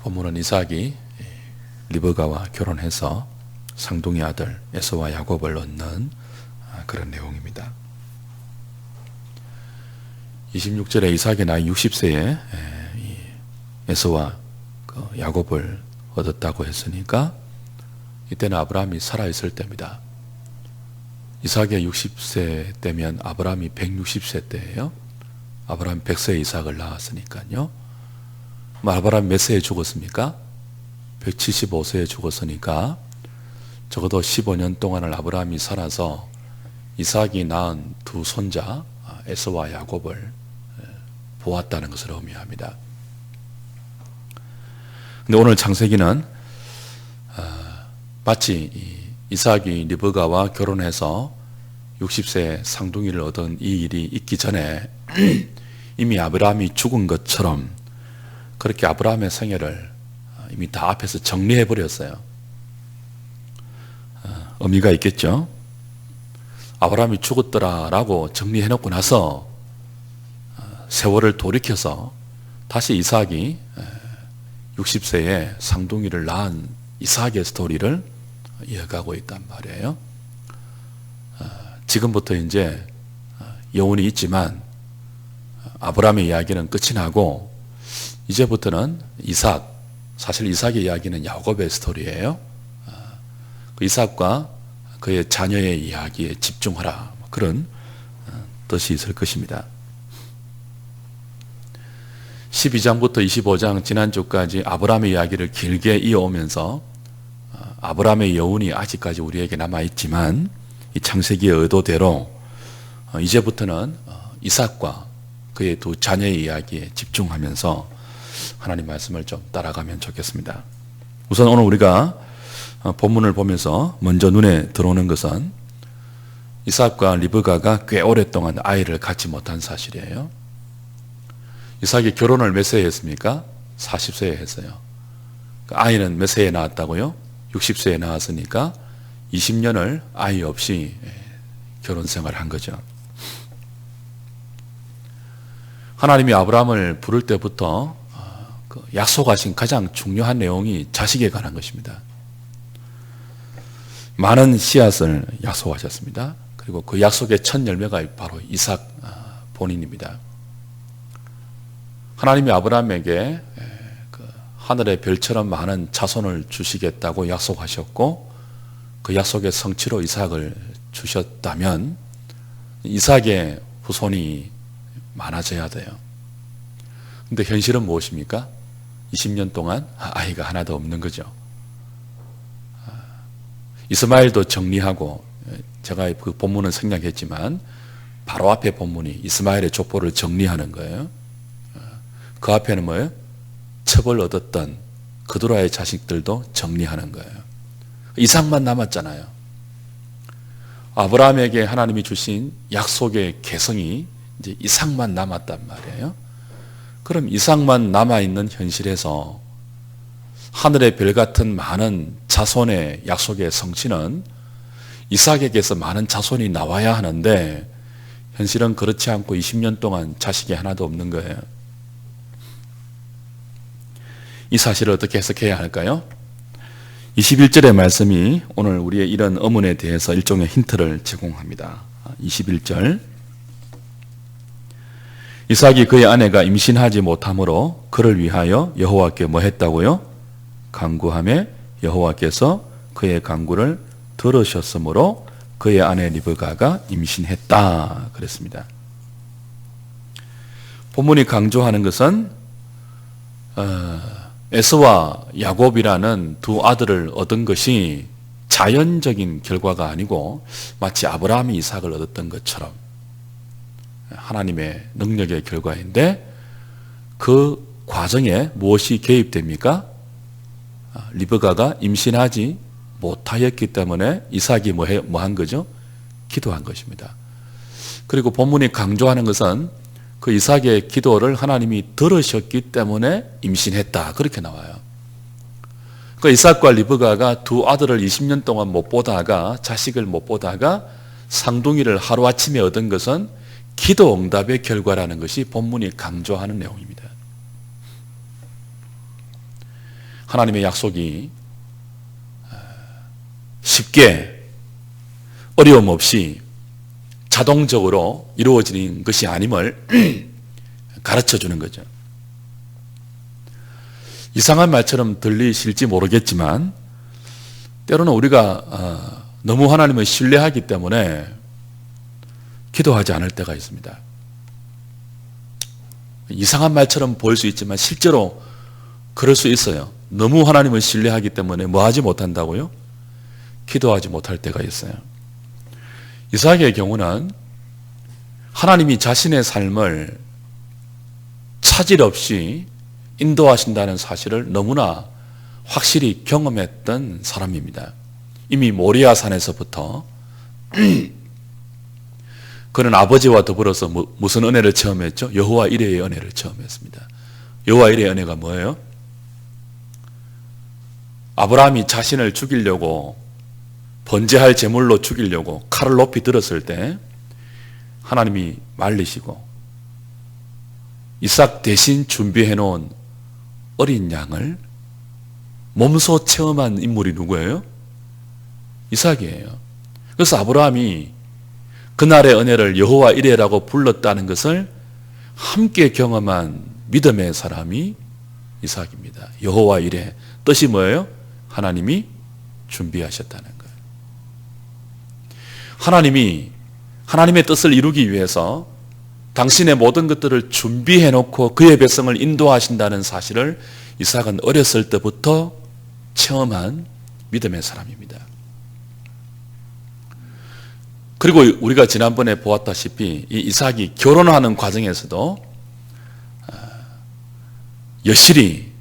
본문은 이삭이 리브가와 결혼해서 쌍둥이 아들 에서와 야곱을 얻는 그런 내용입니다. 26절에 이삭이 나이 60세에 에서와 야곱을 얻었다고 했으니까 이때는 아브라함이 살아있을 때입니다. 이삭이 60세 때면 아브라함이 160세 때예요. 아브라함이 100세에 이삭을 낳았으니까요. 아브라함이 몇 세에 죽었습니까? 175세에 죽었으니까 적어도 15년 동안을 아브라함이 살아서 이삭이 낳은 두 손자 에서와 야곱을 보았다는 것을 의미합니다. 근데 오늘 창세기는 마치 이삭이 리브가와 결혼해서 60세 쌍둥이를 얻은 이 일이 있기 전에 이미 아브라함이 죽은 것처럼 그렇게 아브라함의 생애를 이미 다 앞에서 정리해 버렸어요. 의미가 있겠죠. 아브라함이 죽었더라라고 정리해 놓고 나서 세월을 돌이켜서 다시 이삭이 60세에 쌍둥이를 낳은 이삭의 스토리를 이어가고 있단 말이에요. 지금부터 이제 여운이 있지만 아브라함의 이야기는 끝이 나고 이제부터는 이삭, 사실 이삭의 이야기는 야곱의 스토리예요. 그 이삭과 그의 자녀의 이야기에 집중하라, 그런 뜻이 있을 것입니다. 12장부터 25장 지난주까지 아브라함의 이야기를 길게 이어오면서 아브라함의 여운이 아직까지 우리에게 남아있지만 이 창세기의 의도대로 이제부터는 이삭과 그의 두 자녀의 이야기에 집중하면서 하나님 말씀을 좀 따라가면 좋겠습니다. 우선 오늘 우리가 본문을 보면서 먼저 눈에 들어오는 것은 이삭과 리브가가 꽤 오랫동안 아이를 갖지 못한 사실이에요. 이삭이 결혼을 몇 세에 했습니까? 40세에 했어요. 아이는 몇 세에 낳았다고요? 60세에 낳았으니까 20년을 아이 없이 결혼 생활을 한 거죠. 하나님이 아브라함을 부를 때부터 약속하신 가장 중요한 내용이 자식에 관한 것입니다. 많은 씨앗을 약속하셨습니다. 그리고 그 약속의 첫 열매가 바로 이삭 본인입니다. 하나님이 아브라함에게 하늘의 별처럼 많은 자손을 주시겠다고 약속하셨고 그 약속의 성취로 이삭을 주셨다면 이삭의 후손이 많아져야 돼요. 근데 현실은 무엇입니까? 20년 동안 아이가 하나도 없는 거죠. 이스마엘도 정리하고, 제가 그 본문은 생략했지만 바로 앞에 본문이 이스마엘의 족보를 정리하는 거예요. 그 앞에는 뭐예요? 첩을 얻었던 그도라의 자식들도 정리하는 거예요. 이삭만 남았잖아요. 아브라함에게 하나님이 주신 약속의 계성이 이제 이삭만 남았단 말이에요. 그럼 이삭만 남아있는 현실에서 하늘의 별 같은 많은 자손의 약속의 성취는 이삭에게서 많은 자손이 나와야 하는데 현실은 그렇지 않고 20년 동안 자식이 하나도 없는 거예요. 이 사실을 어떻게 해석해야 할까요? 21절의 말씀이 오늘 우리의 이런 의문에 대해서 일종의 힌트를 제공합니다. 21절, 이삭이 그의 아내가 임신하지 못하므로 그를 위하여 여호와께 뭐 했다고요? 간구하며 여호와께서 그의 간구를 들으셨으므로 그의 아내 리브가가 임신했다 그랬습니다. 본문이 강조하는 것은 에서와 야곱이라는 두 아들을 얻은 것이 자연적인 결과가 아니고 마치 아브라함이 이삭을 얻었던 것처럼 하나님의 능력의 결과인데 그 과정에 무엇이 개입됩니까? 리브가가 임신하지 못하였기 때문에 이삭이 뭐 한 거죠? 기도한 것입니다. 그리고 본문이 강조하는 것은 그 이삭의 기도를 하나님이 들으셨기 때문에 임신했다, 그렇게 나와요. 그 이삭과 리브가가 두 아들을 20년 동안 못 보다가, 자식을 못 보다가 쌍둥이를 하루아침에 얻은 것은 기도 응답의 결과라는 것이 본문이 강조하는 내용입니다. 하나님의 약속이 쉽게 어려움 없이 자동적으로 이루어지는 것이 아님을 가르쳐 주는 거죠. 이상한 말처럼 들리실지 모르겠지만 때로는 우리가 너무 하나님을 신뢰하기 때문에 기도하지 않을 때가 있습니다. 이상한 말처럼 보일 수 있지만 실제로 그럴 수 있어요. 너무 하나님을 신뢰하기 때문에 뭐 하지 못한다고요? 기도하지 못할 때가 있어요. 이삭의 경우는 하나님이 자신의 삶을 차질 없이 인도하신다는 사실을 너무나 확실히 경험했던 사람입니다. 이미 모리아 산에서부터 그는 아버지와 더불어서 무슨 은혜를 체험했죠? 여호와 이레의 은혜를 체험했습니다. 여호와 이레의 은혜가 뭐예요? 아브라함이 자신을 죽이려고 번제할 제물로 죽이려고 칼을 높이 들었을 때 하나님이 말리시고 이삭 대신 준비해 놓은 어린 양을 몸소 체험한 인물이 누구예요? 이삭이에요. 그래서 아브라함이 그날의 은혜를 여호와 이레라고 불렀다는 것을 함께 경험한 믿음의 사람이 이삭입니다. 여호와 이레, 뜻이 뭐예요? 하나님이 준비하셨다는 거예요. 하나님이 하나님의 뜻을 이루기 위해서 당신의 모든 것들을 준비해 놓고 그의 백성을 인도하신다는 사실을 이삭은 어렸을 때부터 체험한 믿음의 사람입니다. 그리고 우리가 지난번에 보았다시피 이 이삭이 결혼하는 과정에서도 여실히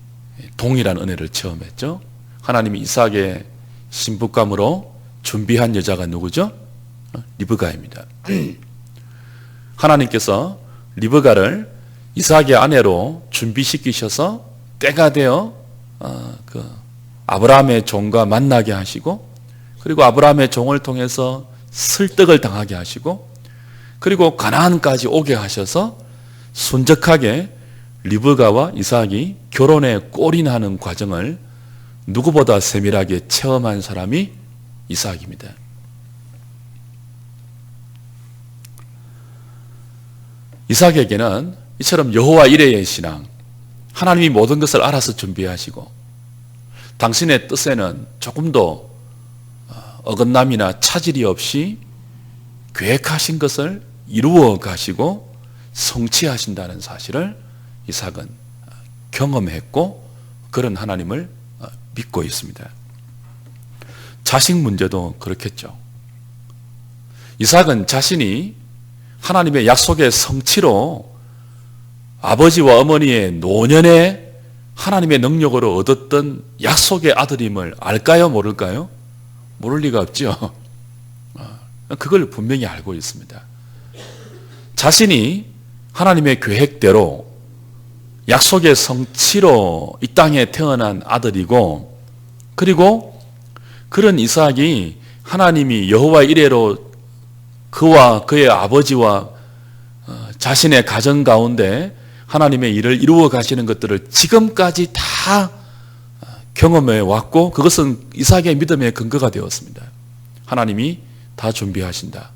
동일한 은혜를 체험했죠. 하나님이 이삭의 신부감으로 준비한 여자가 누구죠? 리브가입니다. 하나님께서 리브가를 이삭의 아내로 준비시키셔서 때가 되어 아브라함의 종과 만나게 하시고 그리고 아브라함의 종을 통해서 설득을 당하게 하시고 그리고 가나안까지 오게 하셔서 순적하게 리브가와 이삭이 결혼에 골인하는 과정을 누구보다 세밀하게 체험한 사람이 이삭입니다. 이삭에게는 이처럼 여호와 이레의 신앙, 하나님이 모든 것을 알아서 준비하시고 당신의 뜻에는 조금도 어긋남이나 차질이 없이 계획하신 것을 이루어 가시고 성취하신다는 사실을 이삭은 경험했고 그런 하나님을 믿고 있습니다. 자식 문제도 그렇겠죠. 이삭은 자신이 하나님의 약속의 성취로 아버지와 어머니의 노년에 하나님의 능력으로 얻었던 약속의 아들임을 알까요? 모를까요? 모를 리가 없죠. 그걸 분명히 알고 있습니다. 자신이 하나님의 계획대로 약속의 성취로 이 땅에 태어난 아들이고 그리고 그런 이삭이 하나님이 여호와 이레로 그와 그의 아버지와 자신의 가정 가운데 하나님의 일을 이루어 가시는 것들을 지금까지 다 경험해 왔고 그것은 이삭의 믿음의 근거가 되었습니다. 하나님이 다 준비하신다.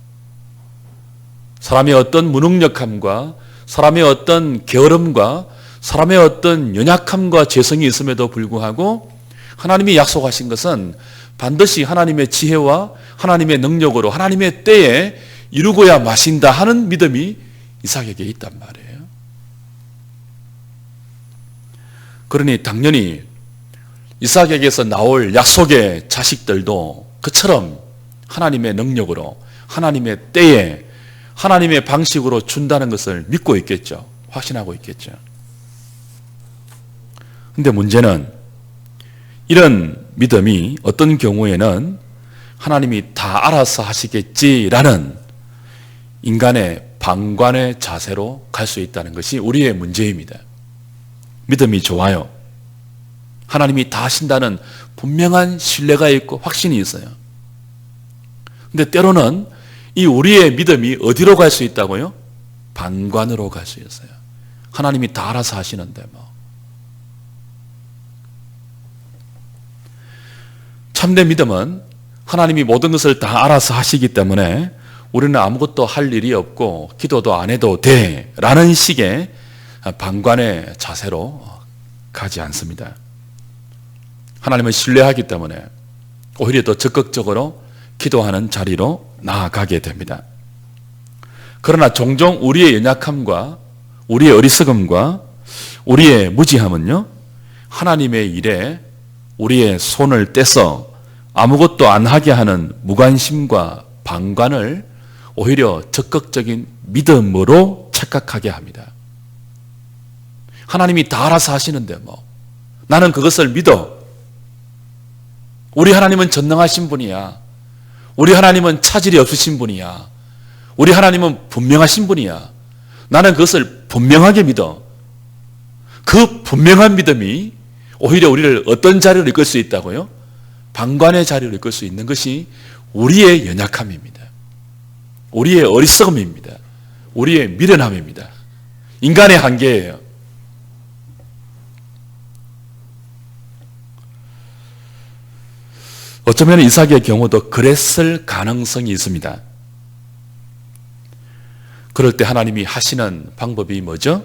사람의 어떤 무능력함과 사람의 어떤 게으름과 사람의 어떤 연약함과 죄성이 있음에도 불구하고 하나님이 약속하신 것은 반드시 하나님의 지혜와 하나님의 능력으로 하나님의 때에 이루고야 마신다 하는 믿음이 이삭에게 있단 말이에요. 그러니 당연히 이삭에게서 나올 약속의 자식들도 그처럼 하나님의 능력으로 하나님의 때에 하나님의 방식으로 준다는 것을 믿고 있겠죠. 확신하고 있겠죠. 근데 문제는 이런 믿음이 어떤 경우에는 하나님이 다 알아서 하시겠지라는 인간의 방관의 자세로 갈 수 있다는 것이 우리의 문제입니다. 믿음이 좋아요. 하나님이 다 하신다는 분명한 신뢰가 있고 확신이 있어요. 근데 때로는 이 우리의 믿음이 어디로 갈 수 있다고요? 방관으로 갈 수 있어요. 하나님이 다 알아서 하시는데 뭐. 참된 믿음은 하나님이 모든 것을 다 알아서 하시기 때문에 우리는 아무것도 할 일이 없고 기도도 안 해도 돼 라는 식의 방관의 자세로 가지 않습니다. 하나님을 신뢰하기 때문에 오히려 더 적극적으로 기도하는 자리로 나아가게 됩니다. 그러나 종종 우리의 연약함과 우리의 어리석음과 우리의 무지함은요, 하나님의 일에 우리의 손을 떼서 아무것도 안 하게 하는 무관심과 방관을 오히려 적극적인 믿음으로 착각하게 합니다. 하나님이 다 알아서 하시는데 나는 그것을 믿어. 우리 하나님은 전능하신 분이야. 우리 하나님은 차질이 없으신 분이야. 우리 하나님은 분명하신 분이야. 나는 그것을 분명하게 믿어. 그 분명한 믿음이 오히려 우리를 어떤 자리로 이끌 수 있다고요? 방관의 자리로 이끌 수 있는 것이 우리의 연약함입니다. 우리의 어리석음입니다. 우리의 미련함입니다. 인간의 한계예요. 어쩌면 이삭의 경우도 그랬을 가능성이 있습니다. 그럴 때 하나님이 하시는 방법이 뭐죠?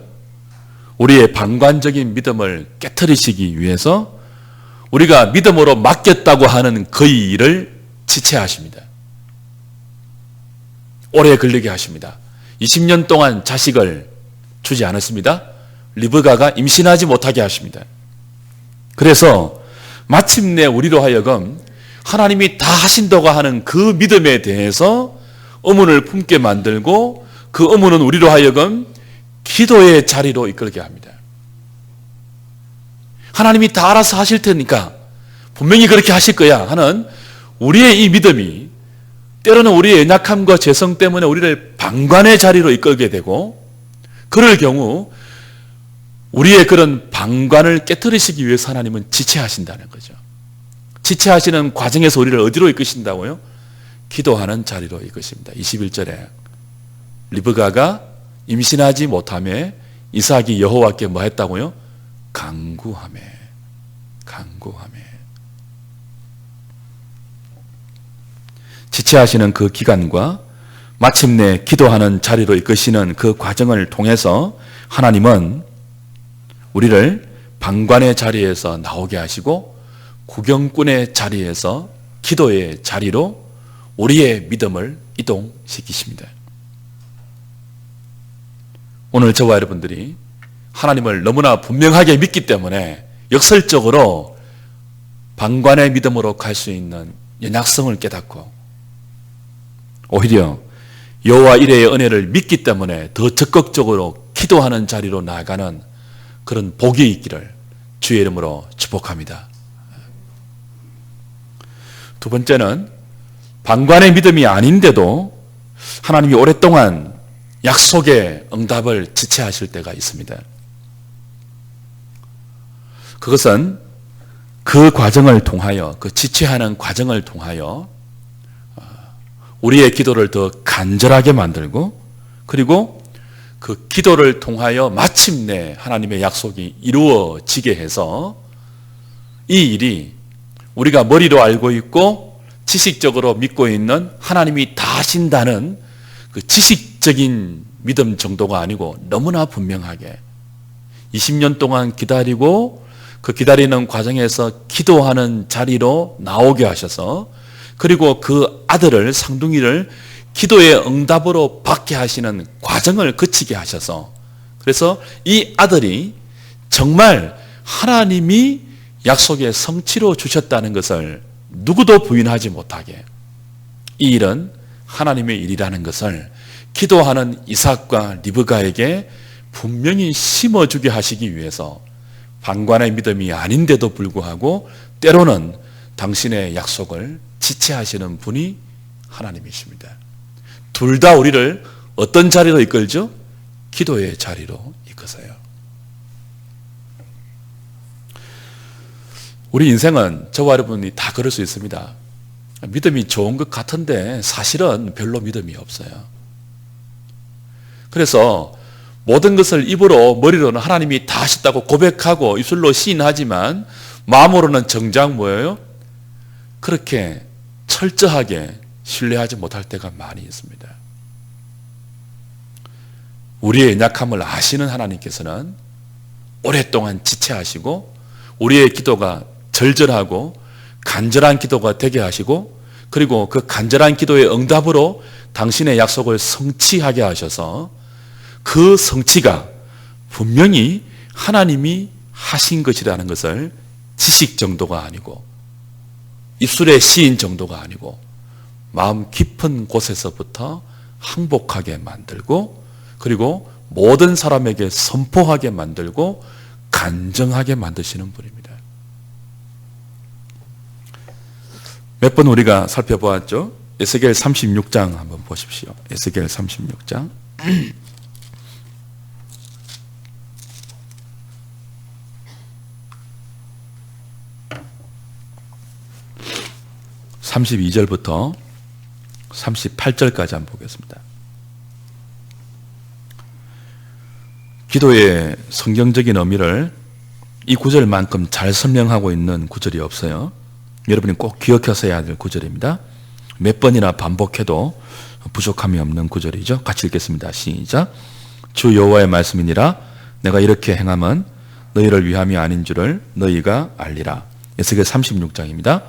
우리의 방관적인 믿음을 깨트리시기 위해서 우리가 믿음으로 맡겼다고 하는 그 일을 지체하십니다. 오래 걸리게 하십니다. 20년 동안 자식을 주지 않았습니다. 리브가가 임신하지 못하게 하십니다. 그래서 마침내 우리로 하여금 하나님이 다 하신다고 하는 그 믿음에 대해서 의문을 품게 만들고 그 의문은 우리로 하여금 기도의 자리로 이끌게 합니다. 하나님이 다 알아서 하실 테니까 분명히 그렇게 하실 거야 하는 우리의 이 믿음이 때로는 우리의 연약함과 죄성 때문에 우리를 방관의 자리로 이끌게 되고, 그럴 경우 우리의 그런 방관을 깨트리시기 위해서 하나님은 지체하신다는 거죠. 지체하시는 과정에서 우리를 어디로 이끄신다고요? 기도하는 자리로 이끄십니다. 21절에 리브가가 임신하지 못하며 이삭이 여호와께 뭐 했다고요? 간구하며. 지체하시는 그 기간과 마침내 기도하는 자리로 이끄시는 그 과정을 통해서 하나님은 우리를 방관의 자리에서 나오게 하시고 구경꾼의 자리에서 기도의 자리로 우리의 믿음을 이동시키십니다. 오늘 저와 여러분들이 하나님을 너무나 분명하게 믿기 때문에 역설적으로 방관의 믿음으로 갈 수 있는 연약성을 깨닫고 오히려 여호와 이레의 은혜를 믿기 때문에 더 적극적으로 기도하는 자리로 나아가는 그런 복이 있기를 주의 이름으로 축복합니다. 두 번째는 방관의 믿음이 아닌데도 하나님이 오랫동안 약속의 응답을 지체하실 때가 있습니다. 그것은 그 과정을 통하여, 그 지체하는 과정을 통하여 우리의 기도를 더 간절하게 만들고, 그리고 그 기도를 통하여 마침내 하나님의 약속이 이루어지게 해서 이 일이 우리가 머리로 알고 있고 지식적으로 믿고 있는 하나님이 다 하신다는 그 지식적인 믿음 정도가 아니고 너무나 분명하게 20년 동안 기다리고 그 기다리는 과정에서 기도하는 자리로 나오게 하셔서, 그리고 그 아들을, 쌍둥이를 기도의 응답으로 받게 하시는 과정을 거치게 하셔서, 그래서 이 아들이 정말 하나님이 약속의 성취로 주셨다는 것을 누구도 부인하지 못하게, 이 일은 하나님의 일이라는 것을 기도하는 이삭과 리브가에게 분명히 심어주게 하시기 위해서 방관의 믿음이 아닌데도 불구하고 때로는 당신의 약속을 지체하시는 분이 하나님이십니다. 둘 다 우리를 어떤 자리로 이끌죠? 기도의 자리로 이끄세요. 우리 인생은 저와 여러분이 다 그럴 수 있습니다. 믿음이 좋은 것 같은데 사실은 별로 믿음이 없어요. 그래서 모든 것을 입으로, 머리로는 하나님이 다 하셨다고 고백하고 입술로 시인하지만 마음으로는 정작 뭐예요? 그렇게 철저하게 신뢰하지 못할 때가 많이 있습니다. 우리의 연약함을 아시는 하나님께서는 오랫동안 지체하시고 우리의 기도가 절절하고 간절한 기도가 되게 하시고 그리고 그 간절한 기도의 응답으로 당신의 약속을 성취하게 하셔서 그 성취가 분명히 하나님이 하신 것이라는 것을 지식 정도가 아니고 입술의 시인 정도가 아니고 마음 깊은 곳에서부터 항복하게 만들고 그리고 모든 사람에게 선포하게 만들고 간증하게 만드시는 분입니다. 몇 번 우리가 살펴보았죠? 에스겔 36장 한번 보십시오. 에스겔 36장 32절부터 38절까지 한번 보겠습니다. 기도의 성경적인 의미를 이 구절만큼 잘 설명하고 있는 구절이 없어요. 여러분이 꼭 기억하셔야 될 구절입니다. 몇 번이나 반복해도 부족함이 없는 구절이죠. 같이 읽겠습니다. 시작. 주 여호와의 말씀이니라. 내가 이렇게 행함은 너희를 위함이 아닌 줄을 너희가 알리라. 에스겔 36장입니다.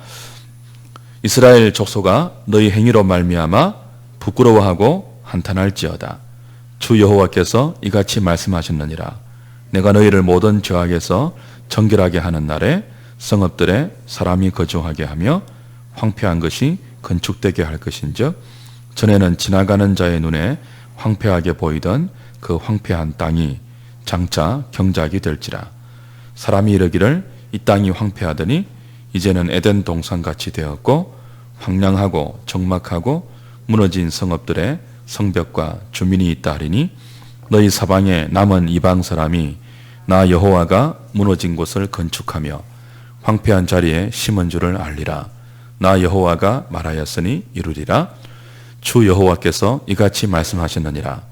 이스라엘 족속아 너희 행위로 말미암아 부끄러워하고 한탄할지어다. 주 여호와께서 이같이 말씀하셨느니라. 내가 너희를 모든 죄악에서 정결하게 하는 날에 성읍들에 사람이 거주하게 하며 황폐한 것이 건축되게 할 것인즉 전에는 지나가는 자의 눈에 황폐하게 보이던 그 황폐한 땅이 장차 경작이 될지라. 사람이 이르기를 이 땅이 황폐하더니 이제는 에덴 동산같이 되었고 황량하고 적막하고 무너진 성읍들에 성벽과 주민이 있다 하리니 너희 사방에 남은 이방 사람이 나 여호와가 무너진 곳을 건축하며 황폐한 자리에 심은 줄을 알리라. 나 여호와가 말하였으니 이루리라. 주 여호와께서 이같이 말씀하셨느니라.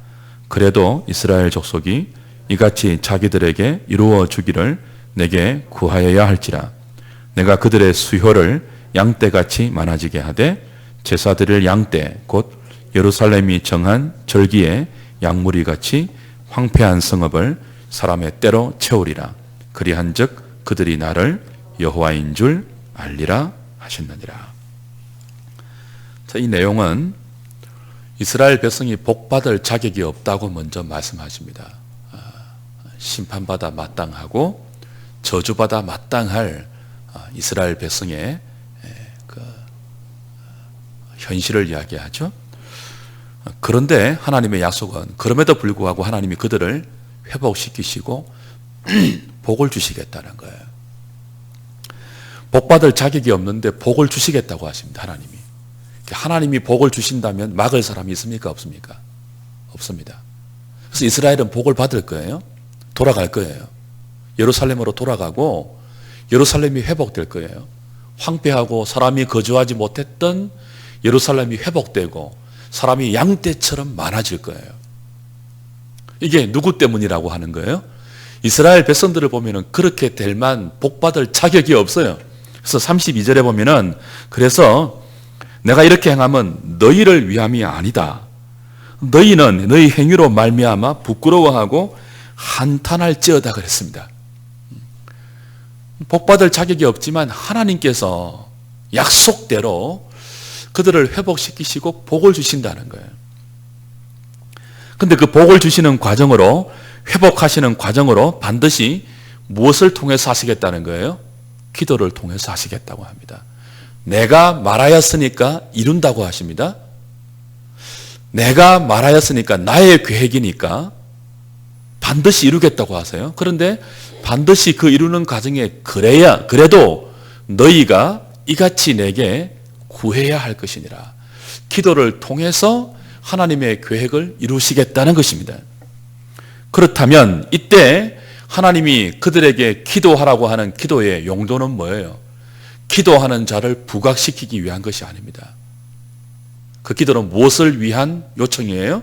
그래도 이스라엘 족속이 이같이 자기들에게 이루어 주기를 내게 구하여야 할지라. 내가 그들의 수효를 양떼같이 많아지게 하되 제사 드릴 양떼 곧 예루살렘이 정한 절기의 양무리같이 황폐한 성읍을 사람의 때로 채우리라. 그리한즉 그들이 나를 여호와인 줄 알리라 하셨느니라. 자, 이 내용은 이스라엘 백성이 복받을 자격이 없다고 먼저 말씀하십니다. 심판받아 마땅하고 저주받아 마땅할 이스라엘 백성의 그 현실을 이야기하죠. 그런데 하나님의 약속은 그럼에도 불구하고 하나님이 그들을 회복시키시고 복을 주시겠다는 거예요. 복받을 자격이 없는데 복을 주시겠다고 하십니다. 하나님이. 하나님이 복을 주신다면 막을 사람이 있습니까? 없습니까? 없습니다. 그래서 이스라엘은 복을 받을 거예요. 돌아갈 거예요. 예루살렘으로 돌아가고 예루살렘이 회복될 거예요. 황폐하고 사람이 거주하지 못했던 예루살렘이 회복되고 사람이 양떼처럼 많아질 거예요. 이게 누구 때문이라고 하는 거예요? 이스라엘 백성들을 보면은 그렇게 될만 복받을 자격이 없어요. 그래서 32절에 보면은 그래서 내가 이렇게 행하면 너희를 위함이 아니다. 너희는 너희 행위로 말미암아 부끄러워하고 한탄할지어다 그랬습니다. 복받을 자격이 없지만 하나님께서 약속대로 그들을 회복시키시고 복을 주신다는 거예요. 근데 그 복을 주시는 과정으로 회복하시는 과정으로 반드시 무엇을 통해서 하시겠다는 거예요? 기도를 통해서 하시겠다고 합니다. 내가 말하였으니까 이룬다고 하십니다. 내가 말하였으니까 나의 계획이니까 반드시 이루겠다고 하세요. 그런데 반드시 그 이루는 과정에 그래도 너희가 이같이 내게 구해야 할 것이니라. 기도를 통해서 하나님의 계획을 이루시겠다는 것입니다. 그렇다면 이때 하나님이 그들에게 기도하라고 하는 기도의 용도는 뭐예요? 기도하는 자를 부각시키기 위한 것이 아닙니다. 그 기도는 무엇을 위한 요청이에요?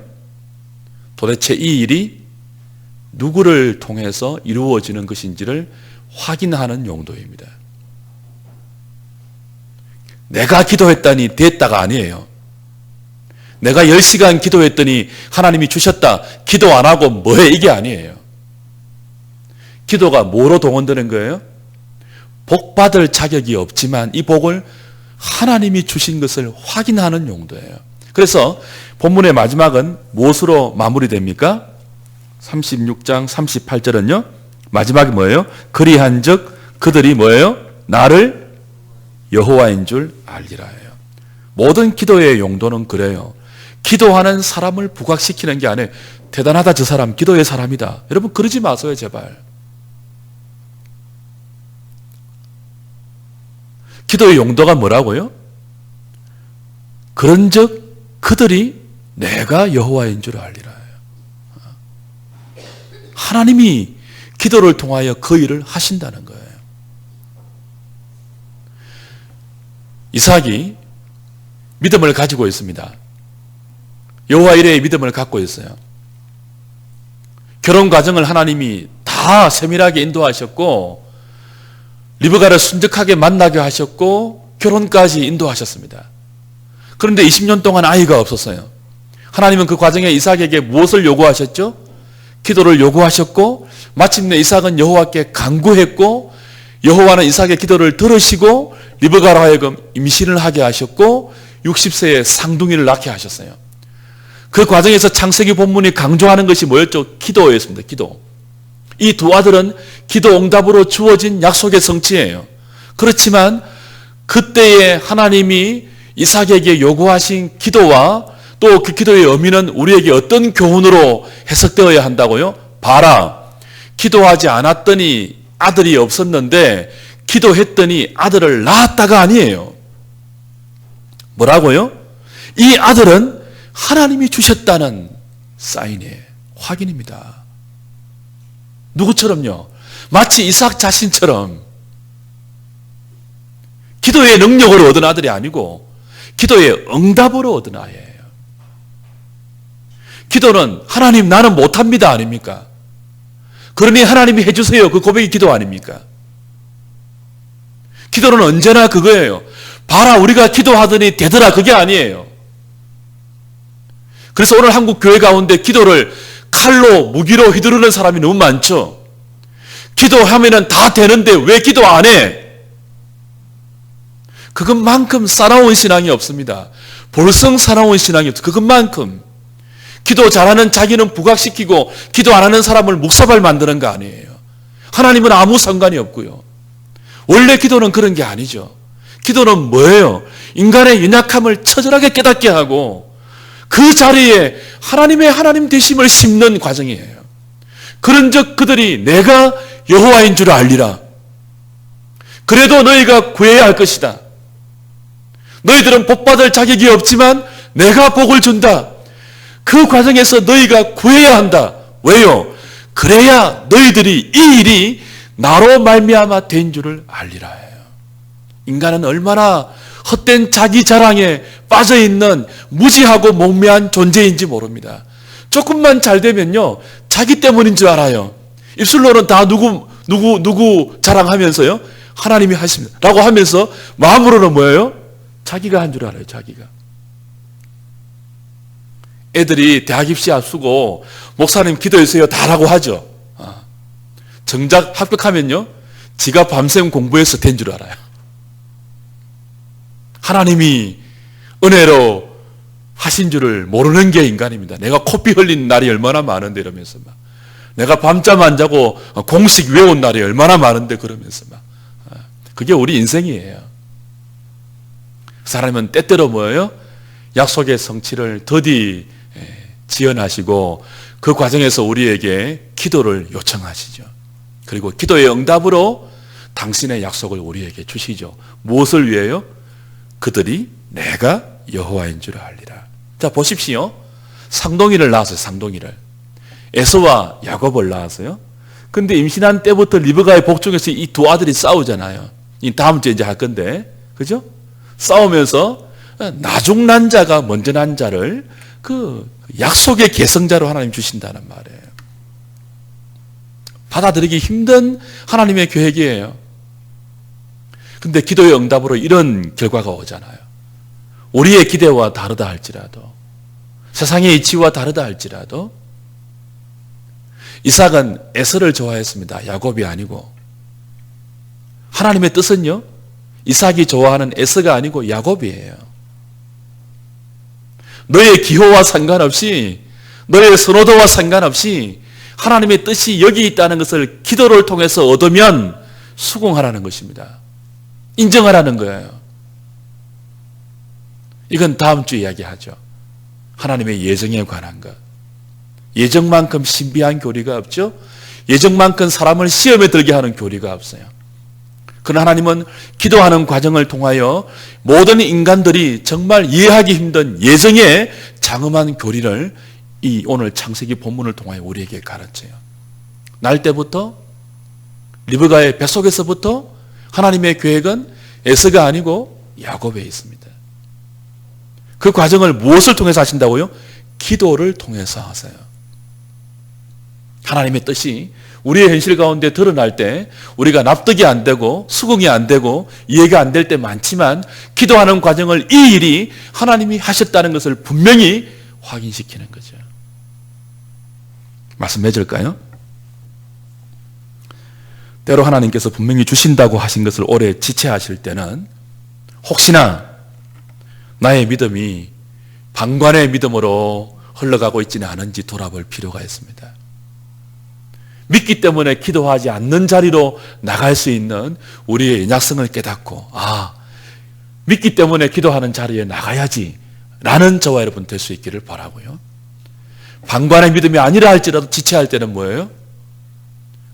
도대체 이 일이 누구를 통해서 이루어지는 것인지를 확인하는 용도입니다. 내가 기도했더니 됐다가 아니에요. 내가 10시간 기도했더니 하나님이 주셨다. 기도 안 하고 뭐해? 이게 아니에요. 기도가 뭐로 동원되는 거예요? 복 받을 자격이 없지만 이 복을 하나님이 주신 것을 확인하는 용도예요. 그래서 본문의 마지막은 무엇으로 마무리됩니까? 36장 38절은요. 마지막이 뭐예요? 그리한즉 그들이 뭐예요? 나를 여호와인 줄 알리라예요. 모든 기도의 용도는 그래요. 기도하는 사람을 부각시키는 게 아니에요. 대단하다, 저 사람 기도의 사람이다. 여러분 그러지 마세요, 제발. 기도의 용도가 뭐라고요? 그런즉 그들이 내가 여호와인 줄 알리라. 하나님이 기도를 통하여 그 일을 하신다는 거예요. 이삭이 믿음을 가지고 있습니다. 여호와 이레의 믿음을 갖고 있어요. 결혼 과정을 하나님이 다 세밀하게 인도하셨고 리브가를 순적하게 만나게 하셨고 결혼까지 인도하셨습니다. 그런데 20년 동안 아이가 없었어요. 하나님은 그 과정에 이삭에게 무엇을 요구하셨죠? 기도를 요구하셨고 마침내 이삭은 여호와께 간구했고 여호와는 이삭의 기도를 들으시고 리브가로 하여금 임신을 하게 하셨고 60세에 쌍둥이를 낳게 하셨어요. 그 과정에서 창세기 본문이 강조하는 것이 뭐였죠? 기도였습니다. 기도. 이 두 아들은 기도 응답으로 주어진 약속의 성취예요. 그렇지만 그때에 하나님이 이삭에게 요구하신 기도와 또 그 기도의 의미는 우리에게 어떤 교훈으로 해석되어야 한다고요? 봐라, 기도하지 않았더니 아들이 없었는데 기도했더니 아들을 낳았다가 아니에요. 뭐라고요? 이 아들은 하나님이 주셨다는 사인이에요. 확인입니다. 누구처럼요? 마치 이삭 자신처럼 기도의 능력으로 얻은 아들이 아니고 기도의 응답으로 얻은 아이예요. 기도는 하나님 나는 못합니다 아닙니까? 그러니 하나님이 해주세요. 그 고백이 기도 아닙니까? 기도는 언제나 그거예요. 봐라 우리가 기도하더니 되더라, 그게 아니에요. 그래서 오늘 한국 교회 가운데 기도를 칼로 무기로 휘두르는 사람이 너무 많죠. 기도하면은 다 되는데 왜 기도 안 해? 그것만큼 사나운 신앙이 없습니다. 볼성 사나운 신앙이 없어요. 그것만큼. 기도 잘하는 자기는 부각시키고 기도 안 하는 사람을 묵사발 만드는 거 아니에요. 하나님은 아무 상관이 없고요. 원래 기도는 그런 게 아니죠. 기도는 뭐예요? 인간의 연약함을 처절하게 깨닫게 하고 그 자리에 하나님의 하나님 되심을 심는 과정이에요. 그런즉 그들이 내가 여호와인 줄 알리라. 그래도 너희가 구해야 할 것이다. 너희들은 복받을 자격이 없지만 내가 복을 준다. 그 과정에서 너희가 구해야 한다. 왜요? 그래야 너희들이 이 일이 나로 말미암아 된 줄을 알리라 해요. 인간은 얼마나 헛된 자기 자랑에 빠져있는 무지하고 몽매한 존재인지 모릅니다. 조금만 잘 되면요 자기 때문인 줄 알아요. 입술로는 다 누구 자랑하면서요 하나님이 하십니다 라고 하면서 마음으로는 뭐예요? 자기가 한 줄 알아요. 자기가. 애들이 대학 입시 앞두고 목사님 기도해주세요 다라고 하죠. 정작 합격하면요 지가 밤샘 공부해서 된 줄 알아요. 하나님이 은혜로 하신 줄을 모르는 게 인간입니다. 내가 코피 흘린 날이 얼마나 많은데 이러면서 막 내가 밤잠 안 자고 공식 외운 날이 얼마나 많은데 그러면서 막 그게 우리 인생이에요. 그 사람은 때때로 뭐예요? 약속의 성취를 더디 지연하시고 그 과정에서 우리에게 기도를 요청하시죠. 그리고 기도의 응답으로 당신의 약속을 우리에게 주시죠. 무엇을 위해요? 그들이 내가 여호와인 줄 알리라. 자 보십시오. 쌍둥이를 낳았어요. 쌍둥이를. 에서와 야곱을 낳았어요. 근데 임신한 때부터 리브가의 복중에서 이 두 아들이 싸우잖아요. 이 다음 주에 이제 할 건데, 그죠? 싸우면서 나중 난 자가 먼저 난 자를 그 약속의 계승자로 하나님 주신다는 말이에요. 받아들이기 힘든 하나님의 계획이에요. 근데 기도의 응답으로 이런 결과가 오잖아요. 우리의 기대와 다르다 할지라도, 세상의 이치와 다르다 할지라도 이삭은 에서를 좋아했습니다. 야곱이 아니고. 하나님의 뜻은요, 이삭이 좋아하는 에서가 아니고 야곱이에요. 너의 기호와 상관없이, 너의 선호도와 상관없이 하나님의 뜻이 여기 있다는 것을 기도를 통해서 얻으면 수긍하라는 것입니다. 인정하라는 거예요. 이건 다음 주에 이야기하죠. 하나님의 예정에 관한 것. 예정만큼 신비한 교리가 없죠. 예정만큼 사람을 시험에 들게 하는 교리가 없어요. 그러나 하나님은 기도하는 과정을 통하여 모든 인간들이 정말 이해하기 힘든 예정의 장엄한 교리를 이 오늘 창세기 본문을 통하여 우리에게 가르쳐요. 날 때부터 리브가의 뱃속에서부터 하나님의 계획은 에서가 아니고 야곱에 있습니다. 그 과정을 무엇을 통해서 하신다고요? 기도를 통해서 하세요. 하나님의 뜻이 우리의 현실 가운데 드러날 때 우리가 납득이 안 되고 수긍이 안 되고 이해가 안 될 때 많지만 기도하는 과정을 이 일이 하나님이 하셨다는 것을 분명히 확인시키는 거죠. 말씀 맺을까요? 때로 하나님께서 분명히 주신다고 하신 것을 오래 지체하실 때는 혹시나 나의 믿음이 방관의 믿음으로 흘러가고 있지는 않은지 돌아볼 필요가 있습니다. 믿기 때문에 기도하지 않는 자리로 나갈 수 있는 우리의 연약성을 깨닫고 믿기 때문에 기도하는 자리에 나가야지 라는 저와 여러분 될 수 있기를 바라고요. 방관의 믿음이 아니라 할지라도 지체할 때는 뭐예요?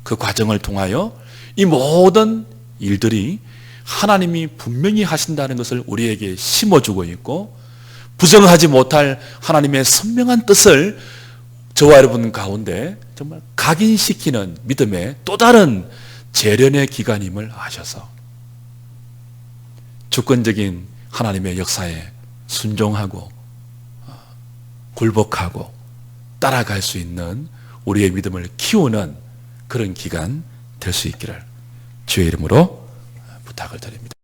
그 과정을 통하여 이 모든 일들이 하나님이 분명히 하신다는 것을 우리에게 심어주고 있고 부정하지 못할 하나님의 선명한 뜻을 저와 여러분 가운데 정말 각인시키는 믿음의 또 다른 재련의 기간임을 아셔서 주권적인 하나님의 역사에 순종하고 굴복하고 따라갈 수 있는 우리의 믿음을 키우는 그런 기간 될 수 있기를 주의 이름으로 부탁을 드립니다.